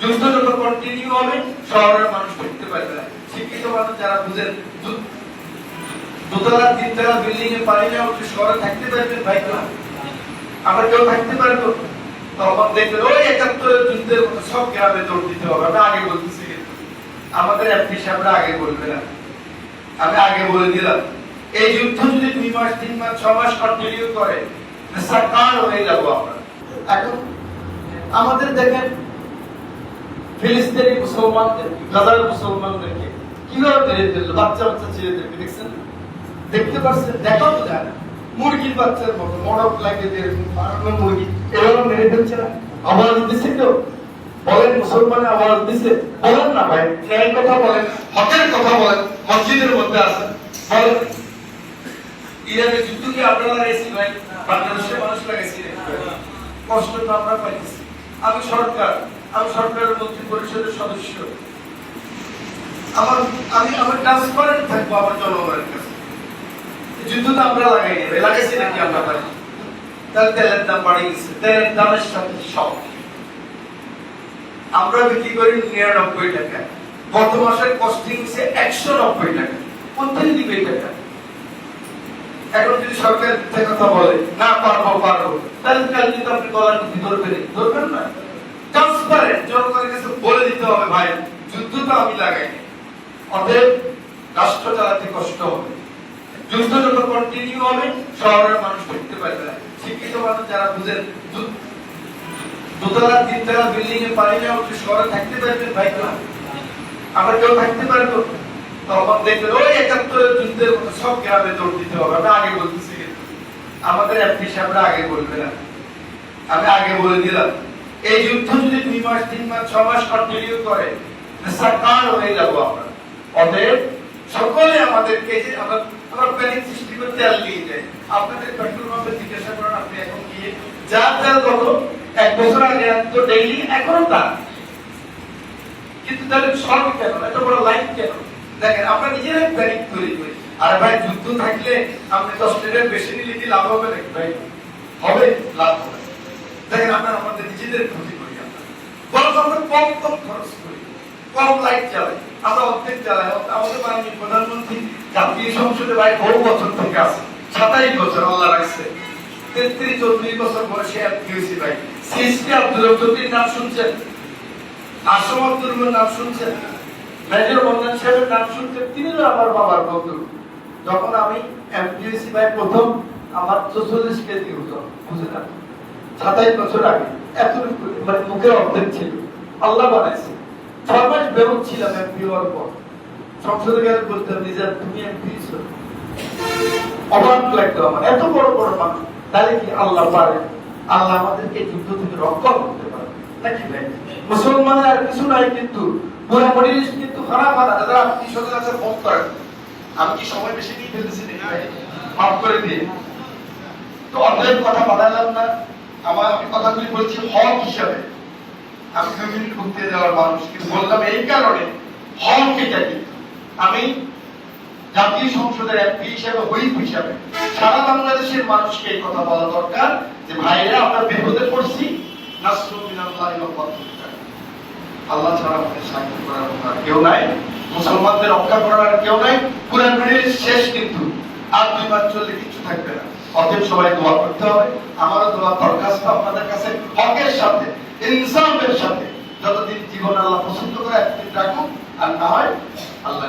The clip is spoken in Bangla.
যুদ্ধ যখন কন্টিনিউ হবে শহরের মানুষ ঢুকতে পারবে না। শিক্ষিত মানুষ যারা বুঝেন দোতলা তিনতলা বিল্ডিং এ পানি না উঠে শহরে থাকতে পারবেন ভাই? তো আমরা কেউ থাকতে পারবো? তখন দেখবেন ওই ৭১ যুদ্ধের মতো সব গ্রামে দৌড় দিতে হবে। আমি আগে বলতেছি, আমাদের এমপি সাহেবরা আগে বলবে না, আমি আগে বলে দিলাম। এই যুদ্ধ যদি ২ মাস ৩ মাস ৬ মাস কন্টিনিউ করে সরকার হয়ে যাবো আমরা। এখন আমাদের দেখেন ফিলিস্তিনি মুসলমানদের, গাজার মুসলমানদেরকে কিভাবে মেরে দিল, বাচ্চা বাচ্চা ছেলেদেরকে দেখছেন? দেখতে পাচ্ছেন? দেখাও তো যায় না। মুরগির বাচ্চার মতো মড়ক লাগিয়ে দিয়ে মুরগি এভাবে মেরে ফেলছে না। আওয়াজ দিচ্ছে তো বলেন, মুসলমান আওয়াজ দিচ্ছে বলেন না ভাই, ন্যায় কথা বলেন, হকের কথা বলেন, মসজিদের মধ্যে আছেন বলেন। ইরানের যুদ্ধ কি আপনারা লাগাইছি ভাই? বাংলাদেশের মানুষ লাগাইছি? কষ্ট তো আমরা পাইছি। আমি সরকারের মন্ত্রী পরিষদের সদস্য, আমার ট্রান্সপারেন্ট থাকবো আমার জনগণের কাছে। যুদ্ধ তো আমরা লাগাইছি নাকি আমরা ভাই? তাহলে তেলের দাম বাড়ে গেছে, তেলের দামের সাথে সব আমরা বিক্রি করি ৯৯ টাকা, গত মাসের কস্টিং হচ্ছে ১৯০ টাকা, কোথায় দিবে টাকা? এখন যদি সরকার কথা বলে না পারবো, তাহলে কালকে তো আপনি গলার নিচে ধরবেন না। ট্রান্সপারেন্ট জনগণের কাছে বলে দিতে হবে ভাই যুদ্ধ তো আমি লাগাইনি, অতএব রাষ্ট্র চালাতে কষ্ট হবে। যুদ্ধ যখন কন্টিনিউ হবে শহরের মানুষ ঢুকতে পারবে না। শিক্ষিত মানুষ যারা বুঝেন দোতলা তিনতলা বিল্ডিং এ পানি না উঠে শহরে থাকতে পারবেন ভাই? তো আমরা কেউ থাকতে পারবো? তখন দেখবেন ওই ৭১ যুদ্ধের মতো সব গ্রামে দৌড় দিতে হবে। আমি আগে বলতেছি, আমাদের এমপি সাহেবরা আগে বলবে না, আমি আগে বলে দিলাম। এই যুদ্ধ যদি ২ মাস ৩ মাস ৬ মাস কন্টিনিউ করে সরকার হয়ে যাবো আমরা। অতএব সকলে আমাদেরকে যে আমরা প্যানিক সৃষ্টি করে তেল নিয়ে যাই। আপনাদের পেট্রোল পাম্পে জিজ্ঞাসা করেন, আপনি এখন গিয়ে যা তেল কত ১ বছর আগে তো ডেইলি এখনো তা, কিন্তু তাহলে সব কেন এত বড় লাইন কেন? দেখেন আমরা নিজেরাই প্যানিক তৈরি করি। আরে ভাই যুদ্ধ থাকলে আপনি ১০ টাকার বেশি নিলে কি লাভ হবে নাকি ভাই? হবে, লাভ হবে। দেখেন আমরা আমাদের নিজেদের ক্ষতি করি। বরং আমরা কম খরচ করি, কম লাইট জ্বালাই, আমরা অর্ধেক জ্বালাই। আমাদের মাননীয় প্রধানমন্ত্রী জাতীয় সংসদে ভাই বহু বছর থেকে আছে, ২৭ বছর আল্লাহ রাখছে, ৩৩-৩৪ বছর বয়সে এমপিওসি ভাই। সিএসপি আব্দুল চৌধুরীর নাম শুনছেন? আসম আব্দুল নাম শুনছেন? মেজর বন্ধন সাহেবের নাম শুনছেন? তিনিও আমার বাবার বন্ধু। যখন আমি এমপিওসি ভাই প্রথম আমার ৪৪ কেজি ওজন, বুঝলেন ২৭ বছর আগে, এতটুকু মানে মুখের অর্ধেক ছিল, আল্লাহ বানাইছে। ৬ মাস বেরোত ছিলাম এমপি হওয়ার পর। সংসদে গেলে বলতাম নিজের তুমি এমপি ছিল, অবাক লাগতো আমার, এত বড় বড় মানুষ। তাহলে কি আল্লাহ পারে? আল্লাহ আমাদেরকে যুদ্ধ থেকে রক্ষা করতে পারে নাকি ভাই? মুসলমানের আর কিছু নাই, কিন্তু পুরো পরিবেশ কিন্তু খারাপ। যারা আত্মীয়-স্বজন আছে ফোন করেন, আমি কি সময় বেশি নিয়ে ফেলতেছি নাকি ভাই? মাফ করে দিয়ে। তো অতএব কথা বাড়ালাম না, আমি কথাগুলি বলছি হক হিসাবে। আমি ২ মিনিট বক্তৃতা দেওয়ার মানুষ, কিন্তু বললাম এই কারণে হক এটা কি আমি জাতীয় সংসদের এমপি হিসাবে, হুইপ হিসাবে সারা বাংলাদেশের মানুষকে এই কথা বলা দরকার যে ভাইরা আমরা বিপদে পড়ছি, নাসরুম মিনাল্লাহি ওয়া ফাতহুন। আল্লাহ ছাড়া আমাদের সাহায্য করার কেউ নাই, মুসলমানদের রক্ষা করার কেউ নাই। কুরআন শরীফের শেষ কিন্তু আর ২ মাস চললে কিছু থাকবে না। অতএব সবাই দোয়া করতে হবে। আমারও দোয়া দরখাস্ত আপনাদের কাছে, হকের সাথে, ইনসাফের সাথে। যতদিন জীবন আল্লাহ পছন্দ করে এতদিন রাখুন, আর না হয় আল্লাহ